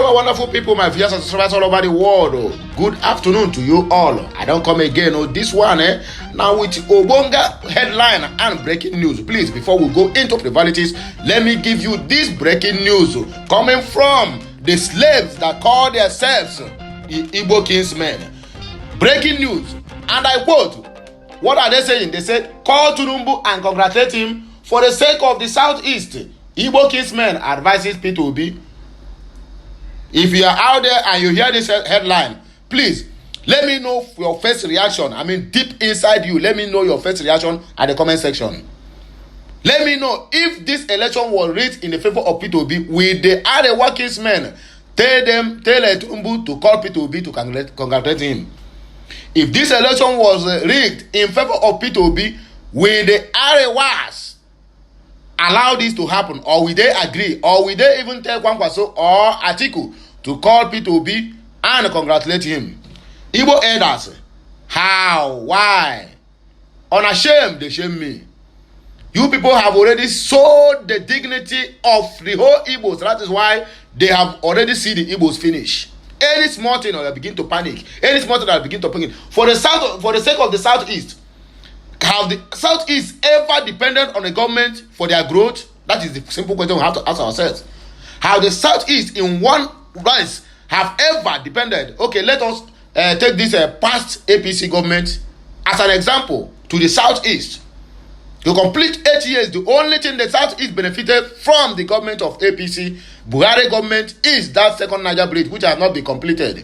my wonderful people, my viewers and subscribers all over the world. Good afternoon to you all. I don't come again. This one, now with Obonga headline and breaking news. Please, before we go into frivolities, let me give you this breaking news coming from the slaves that call themselves the Igbo kinsmen. Breaking news, and I quote. What are they saying? They said, call Tinubu and congratulate him for the sake of the Southeast. Igbo kinsmen advises P2B. If you are out there and you hear this headline, please let me know your first reaction. I mean, deep inside you, let me know your first reaction at the comment section. Let me know if this election was rigged in the favor of P2B. Will the ARU kinsmen tell Tinubu to call P2B to congratulate him? If this election was rigged in favor of P2B, will the Arewas allow this to happen? Or will they agree? Or will they even tell Kwankwaso or Atiku to call P2B and congratulate him? Igbo elders, how? Why? Unashamed, they shame me. You people have already sold the dignity of the whole Igbos. That is why they have already seen the Igbos finish. Any small thing, or they begin to panic. Any small thing, they begin to panic. For the sake of the Southeast, have the Southeast ever depended on the government for their growth? That is the simple question we have to ask ourselves. Have the Southeast in one rise have ever depended? Okay, let us take this past APC government as an example to the Southeast. To complete 8 years, the only thing the Southeast benefited from the government of APC, Buhari government, is that second Niger bridge, which has not been completed.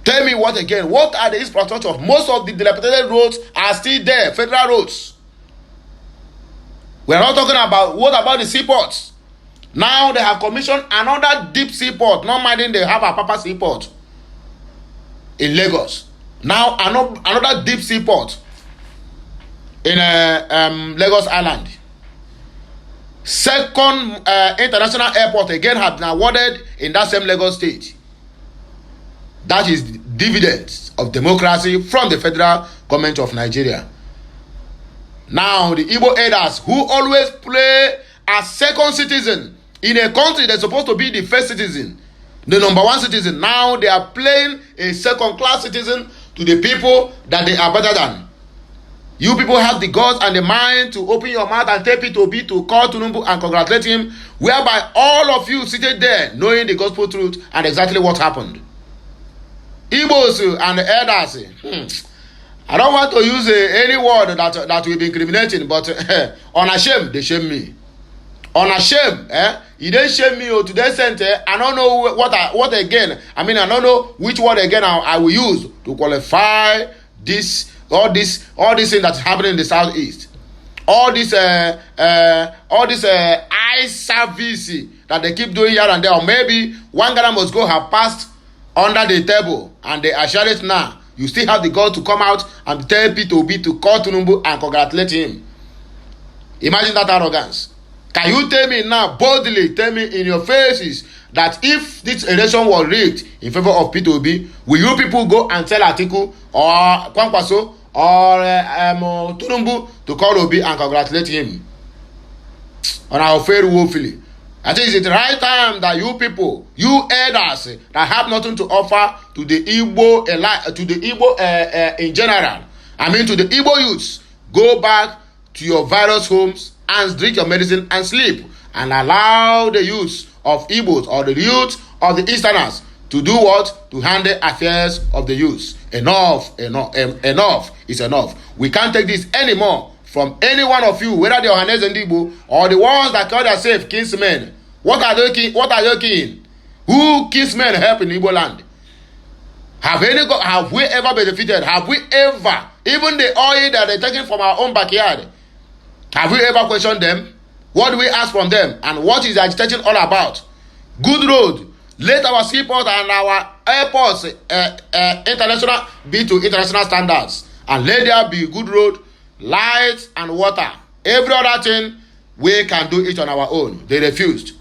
Tell me what again? What are the infrastructure? Most of the dilapidated roads are still there, federal roads. We are not talking about, what about the seaports? Now they have commissioned another deep seaport, not minding they have a Papa seaport in Lagos. Now another deep seaport in Lagos Island. Second international airport again has been awarded in that same Lagos state. That is dividends of democracy from the federal government of Nigeria. Now the Igbo elders who always play as second citizen in a country that's supposed to be the first citizen, the number one citizen, now they are playing a second class citizen to the people that they are better than. You people have the guts and the mind to open your mouth and tell P2B to call Tinubu and congratulate him, whereby all of you seated there knowing the gospel truth and exactly what happened. Igbos and the elders, I don't want to use any word that will be incriminating, but unashamed, they shame me. Unashamed, you didn't shame me to the center. I don't know what again. I mean, I don't know which word again I will use to qualify this. All this thing that's happening in the Southeast, all this eye service that they keep doing here and there, or maybe one Ghana must go have passed under the table and they are sharing it now. You still have the God to come out and tell P2B to call Tinubu and congratulate him. Imagine that arrogance. Can you tell me now, boldly tell me in your faces, that if this election was rigged in favor of P2B, will you people go and tell Atiku or Kwankwaso or Tinubu to call Obi and congratulate him on our fair woefully? I think it's the right time that you people, you elders that have nothing to offer to the Igbo, in general, I mean to the Igbo youths, go back to your various homes and drink your medicine and sleep, and allow the youths of Igbos or the youth of the Easterners to do what? To handle affairs of the youths. Enough is enough. We can't take this anymore from any one of you, whether the Ohanes and Igbo or the ones that call themselves kinsmen. What are they kin? Who kinsmen help in Igbo land? Have we ever benefited? Have we ever, even the oil that they're taking from our own backyard, have we ever questioned them? What do we ask from them? And what is the agitation all about? Good road. Let our seaport and our airports international be to international standards. And let there be good road, light and water. Every other thing, we can do it on our own. They refused.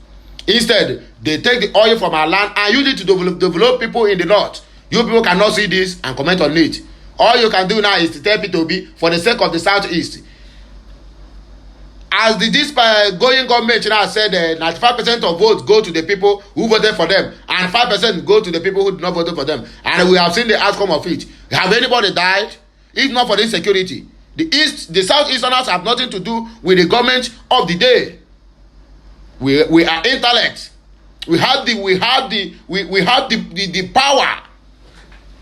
Instead, they take the oil from our land and use it to develop people in the north. You people cannot see this and comment on it. All you can do now is to tell P2B for the sake of the Southeast. as this going government now said 95% of votes go to the people who voted for them and 5% go to the people who did not vote for them, and we have seen the outcome of it. Have anybody died? If not for this security, the Southeasterners have nothing to do with the government of the day. We are intellect. We have the power,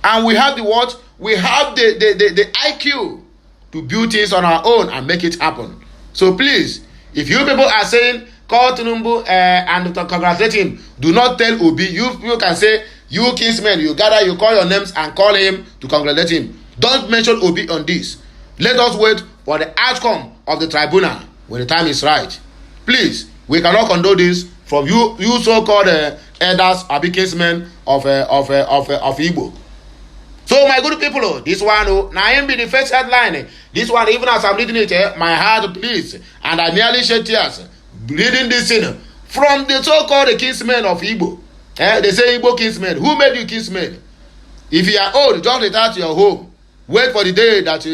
and we have the what? We have the IQ to build things on our own and make it happen. So please, if you people are saying call Tinubu and to congratulate him, do not tell Obi. You can say, you kinsmen, you gather, you call your names and call him to congratulate him. Don't mention Obi on this. Let us wait for the outcome of the tribunal when the time is right. Please, we cannot condone this from you so-called elders, Abi kinsmen of Igbo. So my good people, this one, now him be the first headline. This one, even as I'm reading it, my heart bleeds, and I nearly shed tears reading this thing from the so-called kinsmen of Igbo. They say Igbo kinsmen. Who made you kinsmen? If you are old, just return to your home. Wait for the day that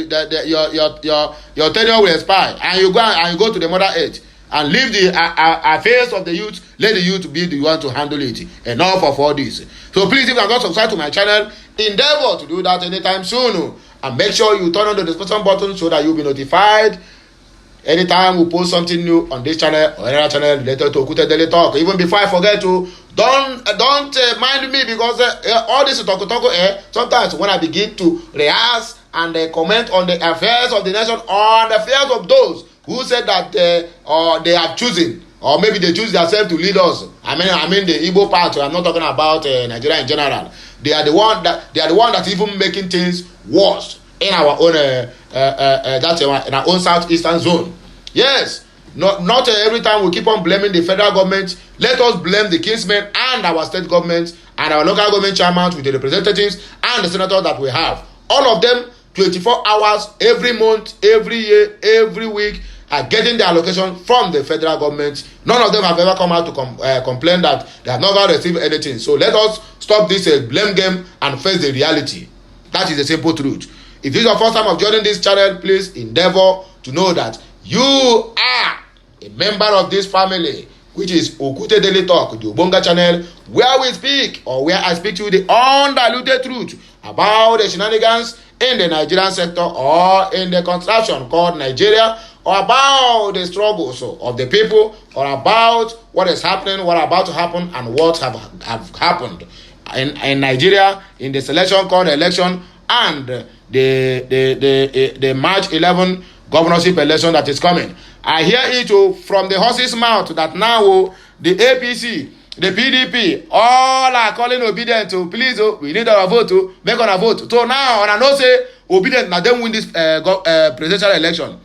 your tenure will expire, and you go to the mother earth and leave the affairs of the youth. Let the youth be the one to handle it. Enough of all this. So please, if you have not subscribed to my channel, endeavor to do that anytime soon, and make sure you turn on the notification button so that you'll be notified anytime we post something new on this channel or another channel related to Okute Daily Talk. Even before I forget to, don't mind me, because all this talk sometimes when I begin to rehearse and comment on the affairs of the nation, on the affairs of those who said that they have chosen, or maybe they choose themselves to lead us. I mean the Igbo part. I'm not talking about Nigeria in general. They are the one that even making things worse in our own in our own southeastern zone. Yes, not every time we keep on blaming the federal government. Let us blame the kinsmen and our state government and our local government chairman with the representatives and the senators that we have. All of them 24 hours every month, every year, every week are getting their allocation from the federal government. None of them have ever come out to complain that they have never received anything. So let us stop this blame game and face the reality. That is the simple truth. If this is your first time of joining this channel, please endeavor to know that you are a member of this family, which is Okute Daily Talk, the Ubonga channel, where we speak, or where I speak to you, the undiluted truth about the shenanigans in the Nigerian sector or in the contraption called Nigeria, or about the struggles of the people, or about what is happening, what about to happen, and what have happened in Nigeria in the selection called election, and the March 11 governorship election that is coming. I hear it from the horse's mouth that now the APC, the PDP, all are calling obedient to please, we need our vote to make on a vote. So now, and I know say obedient now then win this presidential election.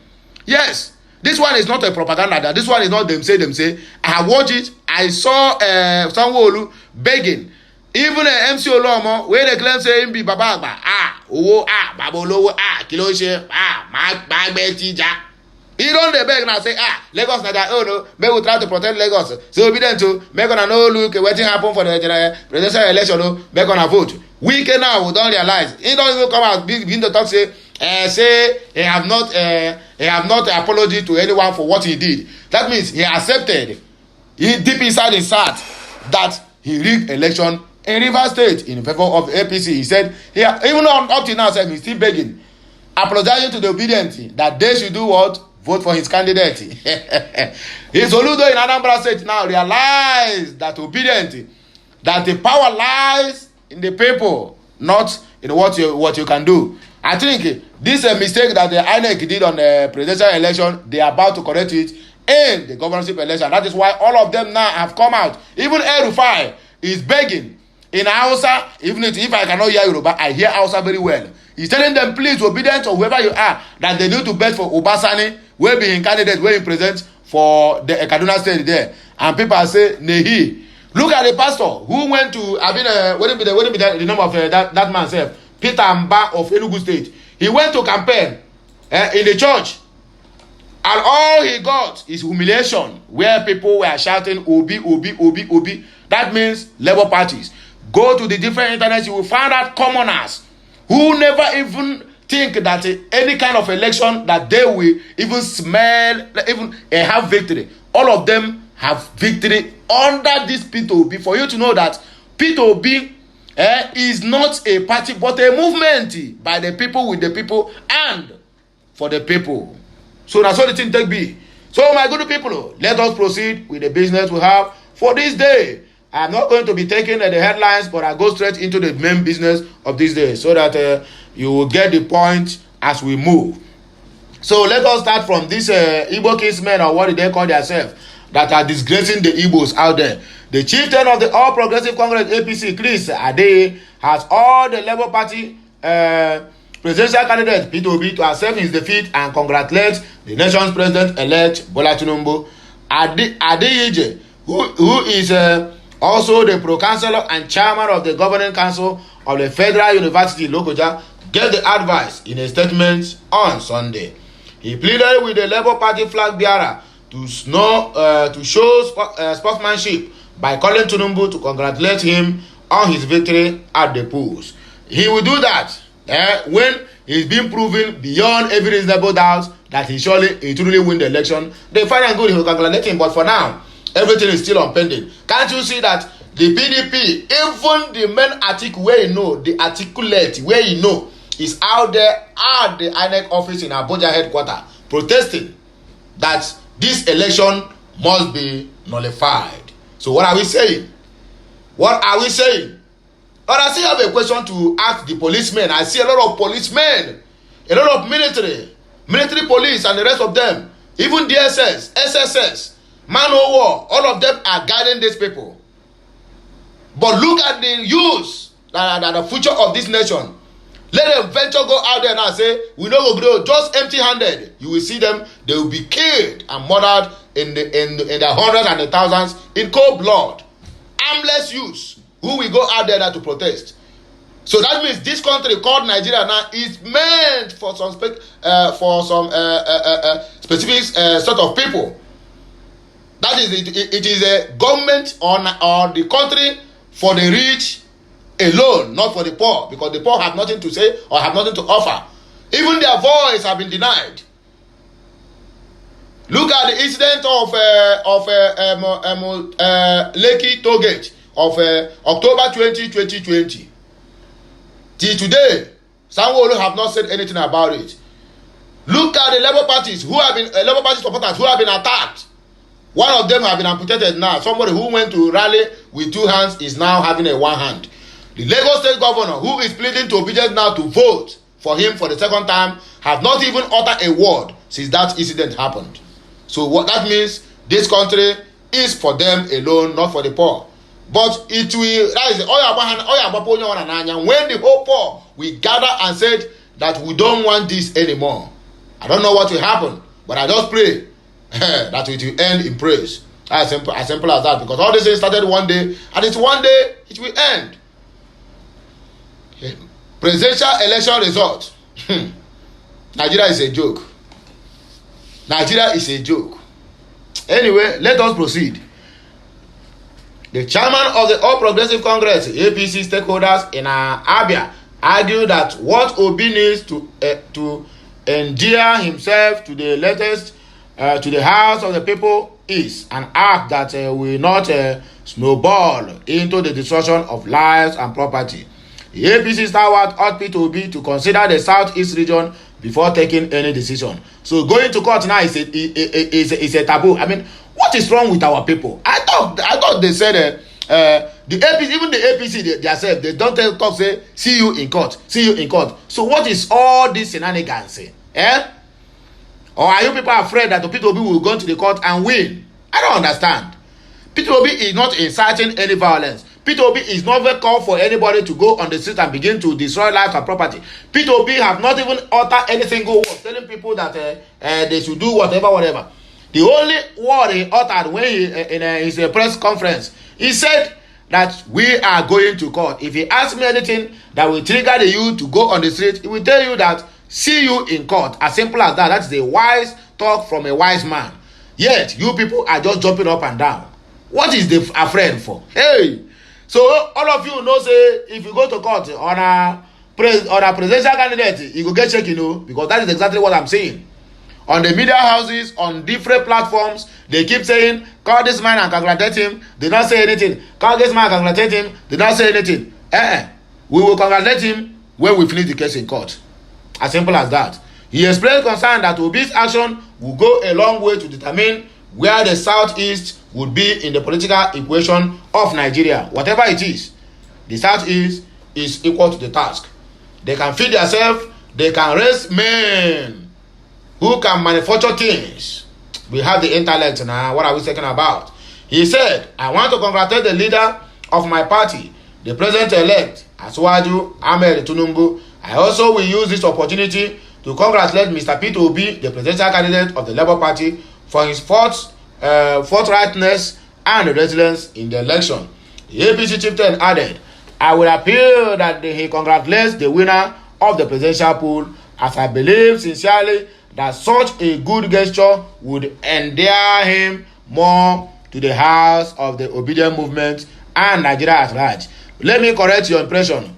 Yes, this one is not a propaganda. This one is not them say. I have watched it. I saw Sanwo-Olu begging. Even MC Olomo, where they claim say him be Baba Baba Olowo, Kiloshe, Magbetija. He don't they beg now say, Lagos na their own, may we try to protect Lagos. So obedient to, make on a no look, waiting happen for the presidential election, make on a vote. We can now, we don't realize. He don't even come out, begin to talk, say he have not apology to anyone for what he did. That means he accepted, he deep inside his heart, that he rigged election in Rivers State in favor of APC. He said, even up to now, he's still begging, apologizing to the obedient that they should do what? Vote for his candidate. His Oludo in Anambra State now realized that obedient, that the power lies in the people, not in what you can do. I think this is a mistake that the INEC did on the presidential election. They are about to correct it in the governorship election. That is why all of them now have come out. Even ARU is begging in Hausa. Even if I cannot hear Yoruba, I hear Hausa very well. He's telling them, please, obedient or whoever you are, that they need to bet for Obasani, will be in candidate, will be present for the Kaduna State there. And people say, Nehi. Look at the pastor who went to, what be the name of that man self? Peter Mba of Enugu State. He went to campaign in the church, and all he got is humiliation, where people were shouting Obi, Obi, Obi, Obi. That means Labour parties. Go to the different internet, you will find out commoners who never even think that any kind of election that they will even smell, even have victory. All of them have victory under this P2B. For you to know that P2B is not a party but a movement by the people, with the people, and for the people. So that's what the thing take be. So my good people, let us proceed with the business we have for this day. I'm not going to be taking the headlines, but I go straight into the main business of this day so that you will get the point as we move. So let us start from this Igbo kinsmen, or what do they call themselves, that are disgracing the Igbos out there. The chieftain of the All Progressive Congress APC, Chris Adeye, has all the Labour Party presidential candidate P2B to accept his defeat and congratulate the nation's president-elect Bola Tinubu. Adeye, who is also the pro-councillor and chairman of the governing council of the Federal University Lokoja, gave the advice in a statement on Sunday. He pleaded with the Labour Party flag bearer to show sportsmanship by calling Tinubu to congratulate him on his victory at the polls. He will do that when he's been proven beyond every reasonable doubt that he truly win the election. They find and good, he will congratulate him. But for now, everything is still on pending. Can't you see that the PDP, even the main article where you know, the articulate where you know, is out there at the INEC office in Abuja headquarters protesting that this election must be nullified. So what are we saying? What are we saying? But I still have a question to ask the policemen. I see a lot of policemen, a lot of military police and the rest of them, even DSS, SSS, man o' war, all of them are guiding these people. But look at the youths that are the future of this nation. Let them venture go out there now and say, we know we'll grow just empty-handed. You will see them, they will be killed and murdered in the hundreds and the thousands in cold blood. Armless youths who will go out there now to protest. So that means this country called Nigeria now is meant for some specific sort of people. That is, it is a government or the country for the rich alone, not for the poor, because the poor have nothing to say or have nothing to offer. Even their voice have been denied. Look at the incident of Lekki toll gate of October 2020. Till today, Sanwo-Olu have not said anything about it. Look at the Labour parties who have been Labour Party supporters who have been attacked. One of them have been amputated now. Somebody who went to rally with two hands is now having a one hand. The Lagos State governor, who is pleading to obedience now to vote for him for the second time, have not even uttered a word since that incident happened. So what that means, this country is for them alone, not for the poor. But it will, that is, when the whole poor we gather and said that we don't want this anymore. I don't know what will happen, but I just pray that it will end in praise. As simple as that, because all this things started one day, and it's one day it will end. Presidential election result. Nigeria is a joke. Nigeria is a joke. Anyway, let us proceed. The chairman of the All Progressive Congress, APC stakeholders in Abia, argued that what Obi needs to endear himself to the latest, to the House of the People is an act that will not snowball into the destruction of lives and property. The APC stalwart urged P2B to consider the Southeast region before taking any decision. So going to court now is a taboo. I mean, what is wrong with our people? I thought they said the APC, even the APC themselves, they don't talk, say, see you in court. So what is all this shenanigans? Or are you people afraid that the P2B will go to the court and win? I don't understand. P2B is not inciting any violence. P2B is not called for anybody to go on the street and begin to destroy life and property. P2B have not even uttered any single word telling people that they should do whatever. The only word he uttered when he in his press conference, he said that we are going to court. If he asks me anything that will trigger the youth to go on the street, he will tell you that see you in court. As simple as that. That's a wise talk from a wise man. Yet you people are just jumping up and down. What is they afraid for? Hey, so all of you know, say if you go to court on a presidential candidate, you go get check, because that is exactly what I'm saying. On the media houses, on different platforms, they keep saying, call this man and congratulate him. They not say anything. Call this man and congratulate him. They not say anything. We will congratulate him when we finish the case in court. As simple as that. He explained concern that Obi's action will go a long way to determine where the Southeast would be in the political equation of Nigeria. Whatever it is, the Southeast is equal to the task. They can feed themselves. They can raise men who can manufacture things. We have the intellect now. What are we talking about? He said, I want to congratulate the leader of my party, the president-elect, Asiwaju Ahmed Tinubu. I also will use this opportunity to congratulate Mr. Peter Obi, the presidential candidate of the Labour Party, for his forthrightness and resilience in the election. The APC chieftain added, I will appeal that he congratulates the winner of the presidential pool, as I believe sincerely that such a good gesture would endear him more to the house of the obedient movement and Nigeria at large. Let me correct your impression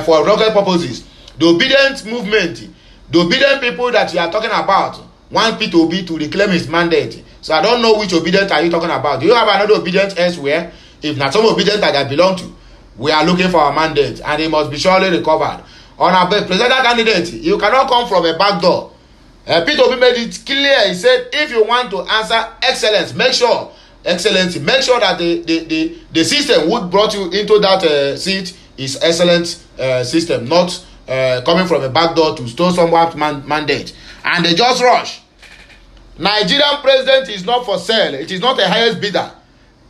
for rocket purposes. The obedient movement, the obedient people that you are talking about, want Peter Obi to reclaim his mandate. So I don't know which obedient are you talking about. Do you have another obedient elsewhere? If not some obedient that I belong to, we are looking for a mandate and it must be surely recovered. On a presidential candidate, you cannot come from a back door. Peter Obi made it clear. He said, if you want to answer excellence, make sure that the system which brought you into that seat is excellent system, not coming from a back door to steal someone's mandate. And they just rush. Nigerian president is not for sale. It is not the highest bidder.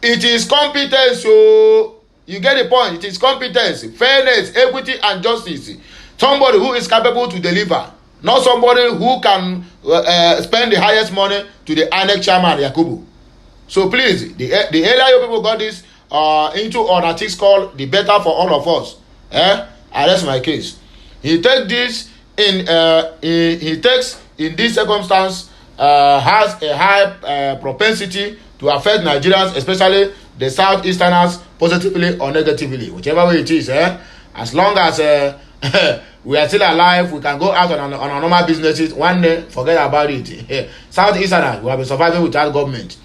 It is competence. So you get the point. It is competence, fairness, equity, and justice. Somebody who is capable to deliver. Not somebody who can spend the highest money to the INEC chairman, Yakubu. So please, the earlier you people got this into an article called The Better for All of Us. That's my case. He takes this in this circumstance has a high propensity to affect Nigerians, especially the Southeasterners, positively or negatively, whichever way it is. As long as we are still alive, we can go out on our normal businesses. One day, forget about it. Southeasterners will be surviving without government.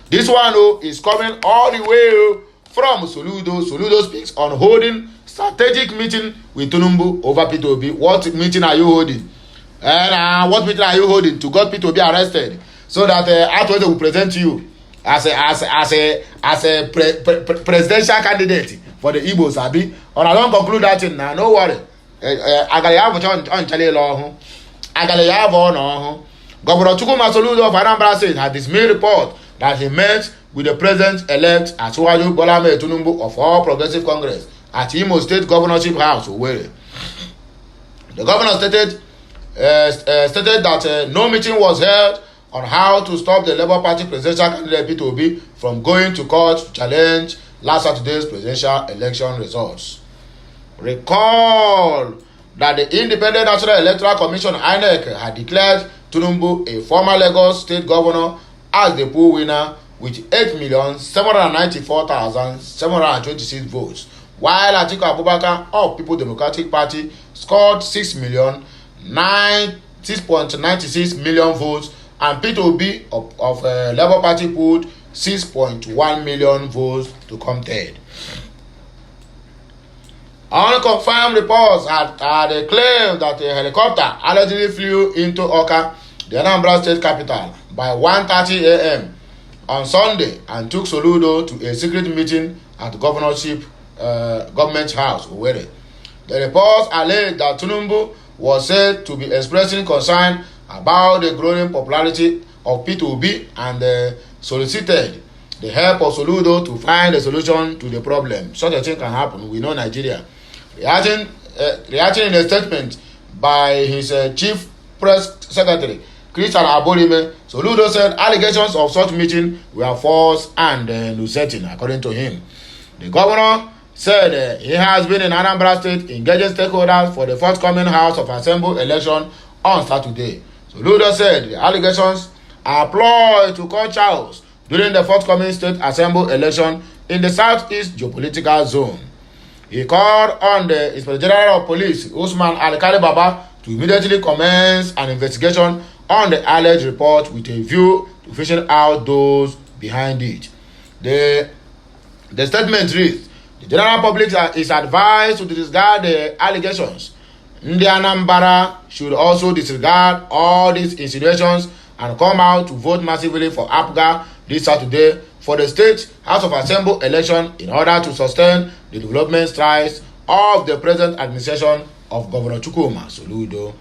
This one is coming all the way from Soludo. Soludo speaks on holding strategic meeting with Tinubu over Peter Obi. What meeting are you holding? And what meeting are you holding to get Peter Obi arrested? So that afterwards they will present you as a presidential candidate for the Igbos, Abi. And I don't conclude that thing now. No worry. Governor Chukwuma Soludo of Anambra State had this main report that he met with the president-elect Asiwaju Bola Ahmed Tinubu of All Progressive Congress at Imo State Governorship House, Owerri. The governor stated that no meeting was held on how to stop the Labour Party presidential candidate Peter Obi from going to court to challenge last Saturday's presidential election results. Recall that the Independent National Electoral Commission (INEC) had declared Tinubu, a former Lagos State governor, as the poll winner with 8,794,726 votes, while Atiku Abubakar of People Democratic Party scored 6.96 million votes, and Peter Obi of Labour Party pulled 6.1 million votes to come third. Unconfirmed reports had claimed that a helicopter allegedly flew into Awka, the Anambra State capital, by 1:30 a.m. on Sunday and took Soludo to a secret meeting at the government house, Owerri. The reports alleged that Tinubu was said to be expressing concern about the growing popularity of Peter Obi and solicited the help of Soludo to find a solution to the problem. Such a thing can happen. We know Nigeria. Reacting in a statement by his chief press secretary, Christian Aborime, Soludo said allegations of such meeting were false and uncertain, according to him. The governor said he has been in Anambra State engaging stakeholders for the forthcoming House of Assembly election on Saturday. Soludo said the allegations are ploy to cause chaos during the forthcoming State Assembly election in the Southeast geopolitical zone. He called on the Inspector General of Police, Usman Alkali Baba, to immediately commence an investigation on the alleged report with a view to fishing out those behind it. The statement reads, the general public is advised to disregard the allegations. Ndi Anambra should also disregard all these insinuations and come out to vote massively for APGA this Saturday for the State House of Assembly election in order to sustain the development strides of the present administration of Governor Chukwuma Soludo.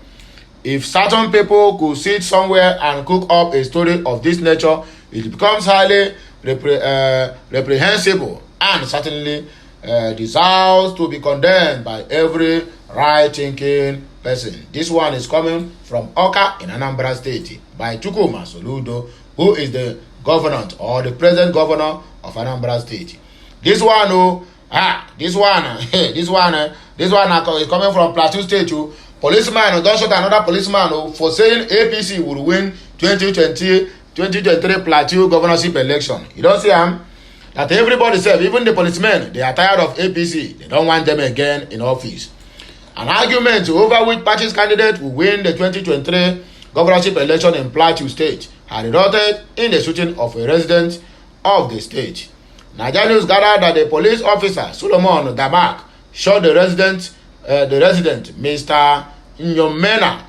If certain people could sit somewhere and cook up a story of this nature, it becomes highly reprehensible and certainly deserves to be condemned by every right-thinking person. This one is coming from Oka in Anambra State by Chukwuma Soludo, who is the governor or the present governor of Anambra State. This one, this one is coming from Plateau State. Policeman don't shot another policeman for saying APC will win 2023 Plateau governorship election. You don't see him? That everybody said, even the policemen, they are tired of APC. They don't want them again in office. An argument over which party's candidate will win the 2023 governorship election in Plateau State had resulted in the shooting of a resident of the state. Nigeria News gathered that the police officer Solomon Damak shot the resident, Mr. Nyomena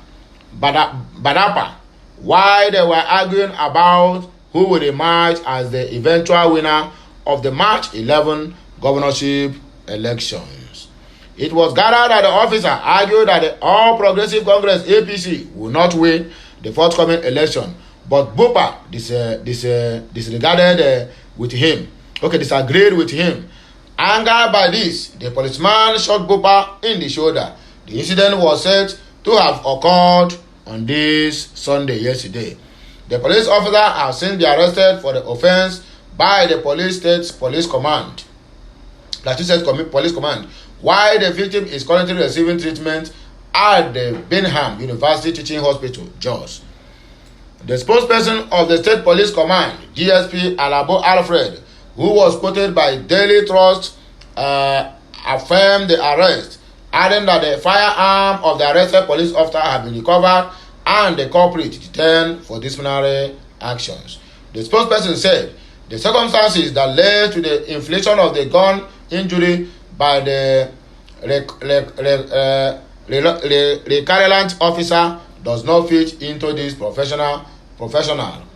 Badapa, while they were arguing about who would emerge as the eventual winner of the March 11 governorship elections. It was gathered that the officer argued that the All Progressive Congress APC will not win the forthcoming election, but Bupa disagreed with him. Angered by this, the policeman shot Bupa in the shoulder. The incident was said to have occurred on this Sunday yesterday. The police officer has since been arrested for the offense by the Police Command, while the victim is currently receiving treatment at the Bingham University Teaching Hospital, Jos. The spokesperson of the State Police Command, GSP Alabo Alfred, who was quoted by Daily Trust, affirmed the arrest, adding that the firearm of the arrested police officer had been recovered and the culprit detained for disciplinary actions. The spokesperson said the circumstances that led to the infliction of the gun injury by the recalcitrant officer does not fit into this professional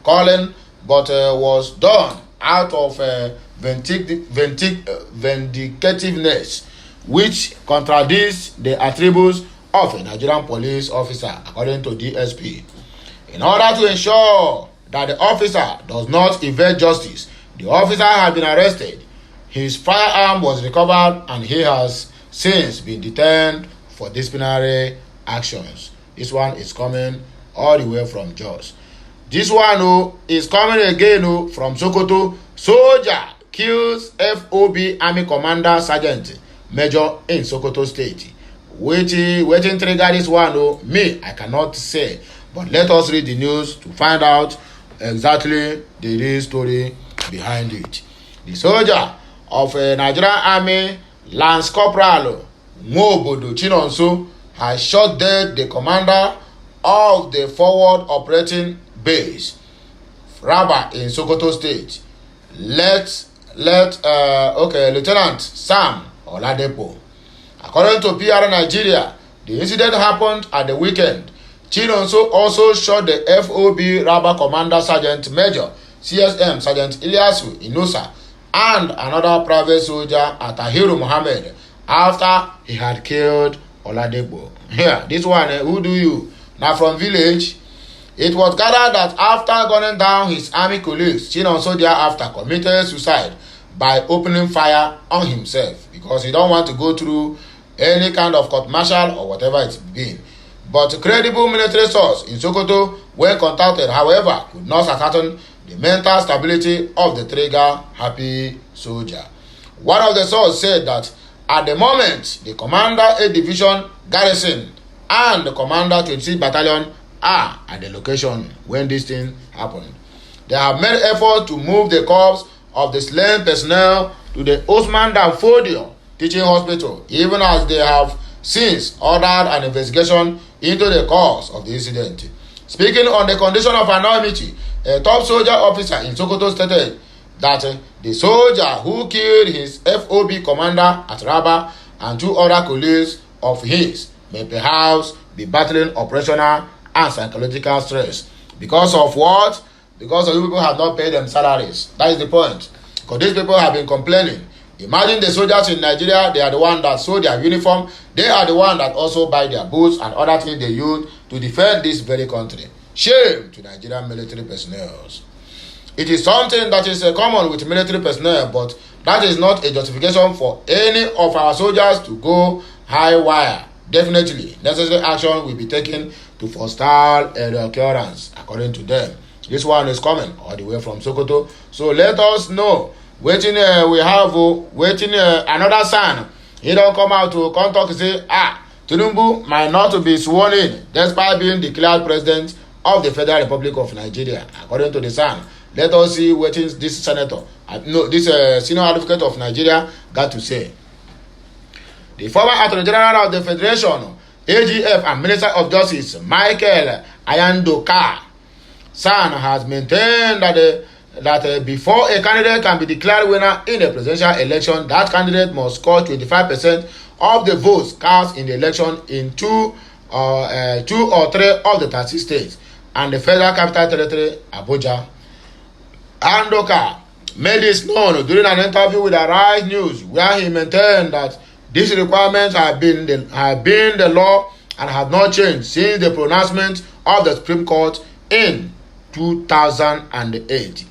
calling, but was done out of vindictiveness, which contradicts the attributes of a Nigerian police officer, according to DSP. In order to ensure that the officer does not evade justice, the officer has been arrested, his firearm was recovered, and he has since been detained for disciplinary actions. This one is coming all the way from Jos. This one is coming again from Sokoto. Soldier kills FOB Army Commander Sergeant Major in Sokoto State. Waiting trigger this one I cannot say, but let us read the news to find out exactly the real story behind it. The soldier of Nigerian Army Lance Corporal Nwobodo Chinonso has shot dead the commander of the forward operating base Raba in Sokoto State, Lieutenant Sam Oladepo. According to PR Nigeria, the incident happened at the weekend. Chinonso also shot the FOB Raba Commander Sergeant Major CSM Sergeant Ilyasu Inusa and another private soldier Atahiru Mohammed after he had killed Oladepo. Here, this one, who do you? Now from village. It was gathered that after gunning down his army colleagues, Chinonso thereafter committed suicide by opening fire on himself because he don't want to go through any kind of court-martial or whatever it's been. But credible military source in Sokoto, when contacted, however, could not ascertain the mental stability of the trigger-happy soldier. One of the sources said that at the moment, the Commander 8 Division Garrison and the Commander 26 Battalion are at the location when this thing happened. They have made effort to move the corpse of the slain personnel to the Osman Danfodio teaching hospital, even as they have since ordered an investigation into the cause of the incident. Speaking on the condition of anonymity, a top soldier officer in Sokoto stated that the soldier who killed his FOB commander at Raba and 2 other colleagues of his may perhaps be battling operational and psychological stress. Because of what? Because of you people have not paid them salaries. That is the point. Because these people have been complaining. Imagine the soldiers in Nigeria, they are the ones that sew their uniform. They are the ones that also buy their boots and other things they use to defend this very country. Shame to Nigerian military personnel. It is something that is common with military personnel, but that is not a justification for any of our soldiers to go high wire. Definitely, necessary action will be taken to forestall a recurrence, according to them. This one is coming all the way from Sokoto. So let us know. Waiting, we have waiting another son. He don't come out to come talk and say, Tinubu might not be sworn in despite being declared president of the Federal Republic of Nigeria, according to the son. Let us see what this senator, this senior advocate of Nigeria got to say. The former Attorney General of the Federation, AGF, and Minister of Justice, Michael Ayandoka, son, has maintained that before a candidate can be declared winner in a presidential election, that candidate must score 25% of the votes cast in the election in 2 or 3 of the 30 states and the Federal Capital Territory, Abuja. Andoka made this known during an interview with Arise News, where he maintained that these requirements have been the law and have not changed since the pronouncement of the Supreme Court in 2008.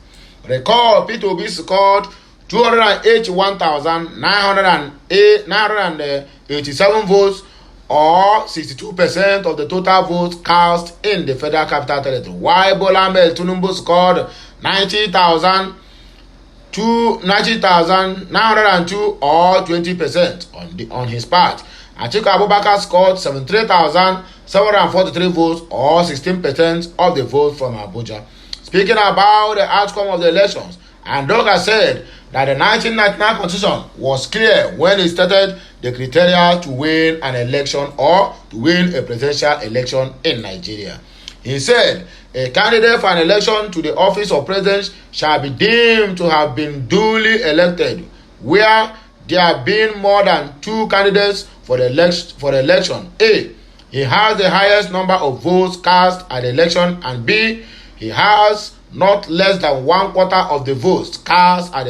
Recall, P2B scored 281,987 votes, or 62% of the total votes cast in the Federal Capital Territory, while Bola Ahmed Tinubu scored 90,902 or 20% on his part. Atiku Abubakar scored 73,743 votes, or 16% of the votes from Abuja. Speaking about the outcome of the elections, Andoka said that the 1999 constitution was clear when it stated the criteria to win an election or to win a presidential election in Nigeria. He said a candidate for an election to the office of president shall be deemed to have been duly elected where there have been more than 2 candidates for the election. A, he has the highest number of votes cast at the election, and B, he has not less than 1/4 of the votes cast at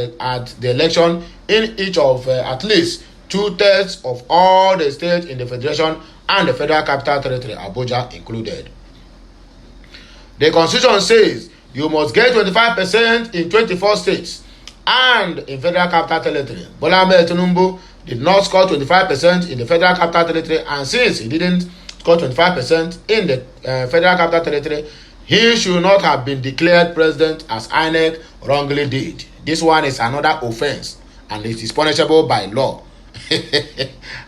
the election in each of at least 2/3 of all the states in the Federation and the Federal Capital Territory, Abuja included. The Constitution says you must get 25% in 24 states and in Federal Capital Territory. Bola Ahmed Tinubu did not score 25% in the Federal Capital Territory, and since he didn't score 25% in the Federal Capital Territory, he should not have been declared president as INEC wrongly did. This one is another offense, and it is punishable by law.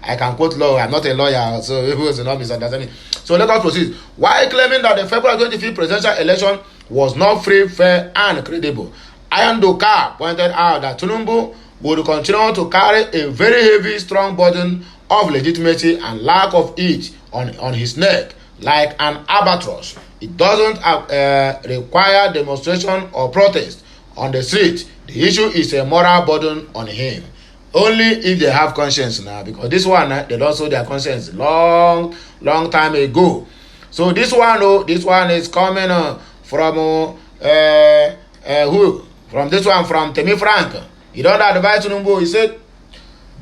I can quote law. I'm not a lawyer, so people will not misunderstand. So let us proceed. While claiming that the February 25th presidential election was not free, fair, and credible, Ayandoka pointed out that Tinubu would continue to carry a very heavy, strong burden of legitimacy and lack of it on his neck, like an albatross. It doesn't require demonstration or protest on the street. The issue is a moral burden on him. Only if they have conscience now, because this one, they don't show their conscience long time ago. So this one is coming from who? From this one, from Temi Frank. He don't advise Tinubu. He said,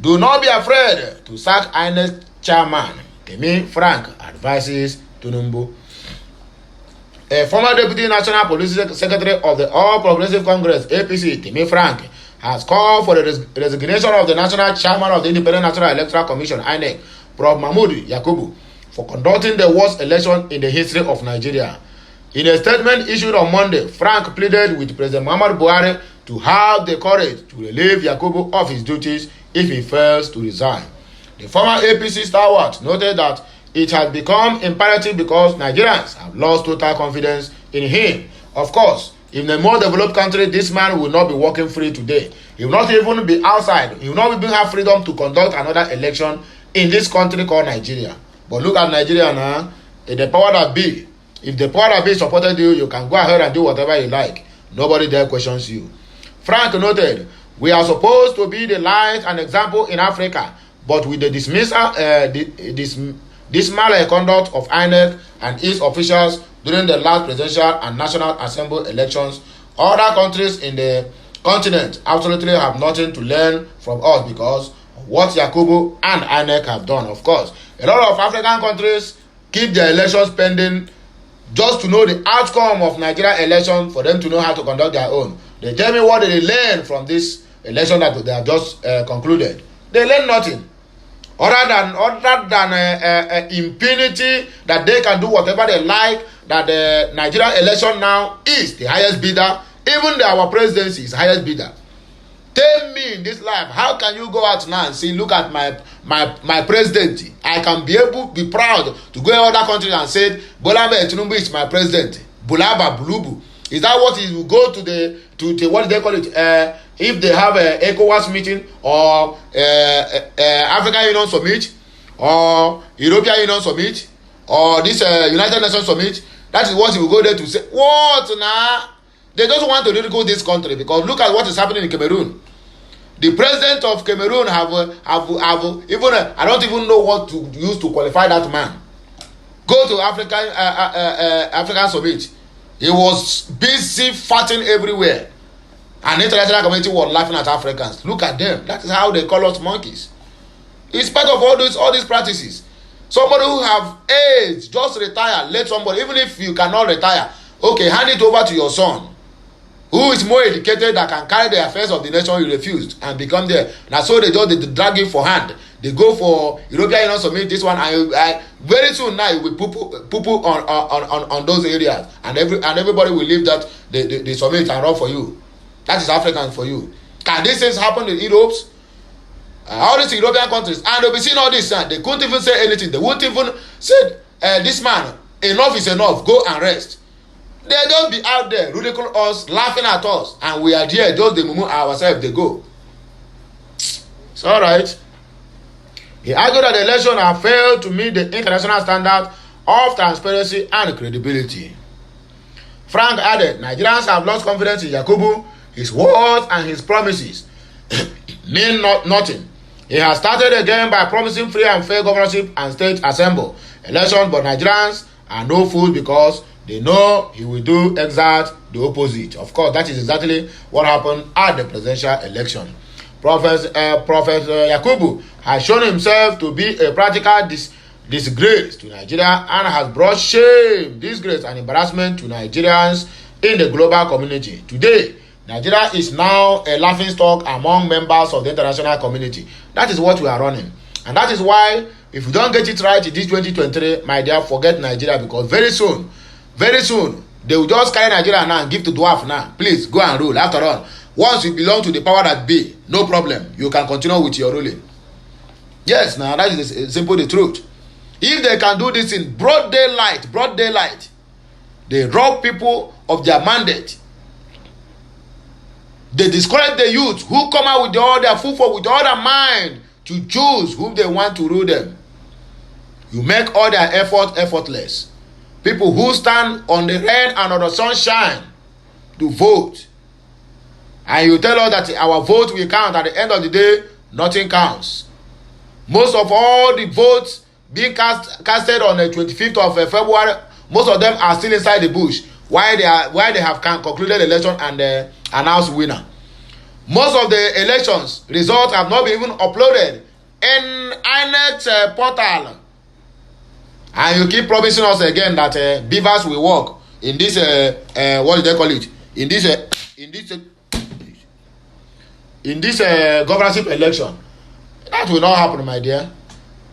do not be afraid to sack INEC chairman. Temi Frank advises Tinubu. A former Deputy National Police Secretary of the All Progressive Congress, APC, Temi Frank, has called for the resignation of the National Chairman of the Independent National Electoral Commission, INEC, Prof. Mahmood Yakubu, for conducting the worst election in the history of Nigeria. In a statement issued on Monday, Frank pleaded with President Muhammadu Buhari to have the courage to relieve Yakubu of his duties if he fails to resign. The former APC stalwart noted that it has become imperative because Nigerians have lost total confidence in him. Of course, In a more developed country, this man will not be working free today. He will not even be outside. He will not even have freedom to conduct another election in this country called Nigeria. But look at Nigeria now. If the power that be, if the power that be supported you, you can go ahead and do whatever you like. Nobody there questions you. Frank noted, we are supposed to be the light and example in Africa, but with the dismal conduct of INEC and its officials during the last presidential and national assembly elections, other countries in the continent absolutely have nothing to learn from us because of what Yakubu and INEC have done. Of course, a lot of African countries keep their elections pending just to know the outcome of Nigeria election, for them to know how to conduct their own. They tell me what they learn from this election that they have just concluded. They learn nothing other than impunity, that they can do whatever they like, that the Nigerian election now is the highest bidder. Even our presidency is highest bidder. Tell me in this life, how can you go out now and say, look at my presidency? I can be proud to go in other countries and say, Bola Ahmed Tinubu is my president. Bulaba Bulubu. Is that what it will go to the what do they call it? If they have a ECOWAS meeting or African Union summit or European Union summit or this United Nations summit, that is what he will go there to say. What now? They just want to ridicule this country because look at what is happening in Cameroon. The president of Cameroon have even I don't even know what to use to qualify that man. Go to African summit. He was busy fighting everywhere. And the international community was laughing at Africans. Look at them. That is how they call us monkeys. In spite of all these practices, somebody who have AIDS, just retire, let somebody, even if you cannot retire, okay, hand it over to your son, who is more educated, that can carry the affairs of the nation. You refused and become there. Now so they drag you for hand. They go for European Union summit, this one, and very soon now you will poo on those areas, and everybody will leave that the summit and run for you. That is African for you. Can these things happen in Europe? All these European countries, and they'll be seeing all this, they couldn't even say anything. They won't even say, this man, enough is enough, go and rest. They just be out there ridiculing us, laughing at us, and we are there, just they move ourselves, they go. It's all right. He argued that the election have failed to meet the international standard of transparency and credibility. Frank added, Nigerians have lost confidence in Yakubu. His words and his promises mean nothing. He has started again by promising free and fair governorship and state assembly elections, but Nigerians are no fools because they know he will do exact the opposite. Of course, that is exactly what happened at the presidential election. Prophet Yakubu has shown himself to be a practical disgrace to Nigeria and has brought shame, disgrace, and embarrassment to Nigerians in the global community. Today, Nigeria is now a laughingstock among members of the international community. That is what we are running. And that is why, if we don't get it right in this 2023, my dear, forget Nigeria, because very soon, they will just carry Nigeria now and give to dwarf now. Please, go and rule. After all, once you belong to the power that be, no problem. You can continue with your ruling. Yes, now that is simple the truth. If they can do this in broad daylight, they rob people of their mandate. They discourage the youth who come out with all their full with all their mind to choose whom they want to rule them. You make all their effort effortless. People who stand on the rain and on the sunshine to vote. And you tell us that our vote will count. At the end of the day, nothing counts. Most of all the votes being casted on the 25th of February, most of them are still inside the bush. Why they have concluded the election and announced winner. Most of the elections results have not been even uploaded in INET portal. And you keep promising us again that beavers will work in this what do they call it? In this governorship election. That will not happen, my dear.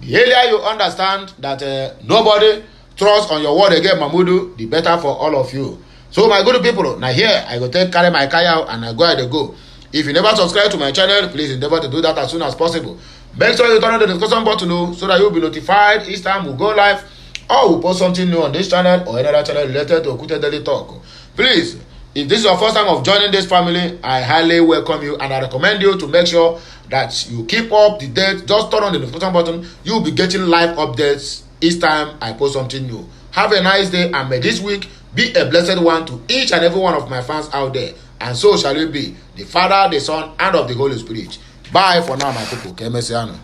The earlier you understand that nobody trusts on your word again, Mahmudu, the better for all of you. So my good people, now here I go carry my car out and I go ahead and go. If you never subscribe to my channel, please endeavor to do that as soon as possible. Make sure you turn on the notification button so that you'll be notified each time we go live or we post something new on this channel or any other channel related to Okute Daily Talk. Please If this is your first time of joining this family, I highly welcome you, and I recommend you to make sure that you keep up the date. Just turn on the notification button. You'll be getting live updates each time I post something new. Have a nice day, and may this week be a blessed one to each and every one of my fans out there. And so shall it be. The Father, the Son, and of the Holy Spirit. Bye for now, my people. Kemesiano.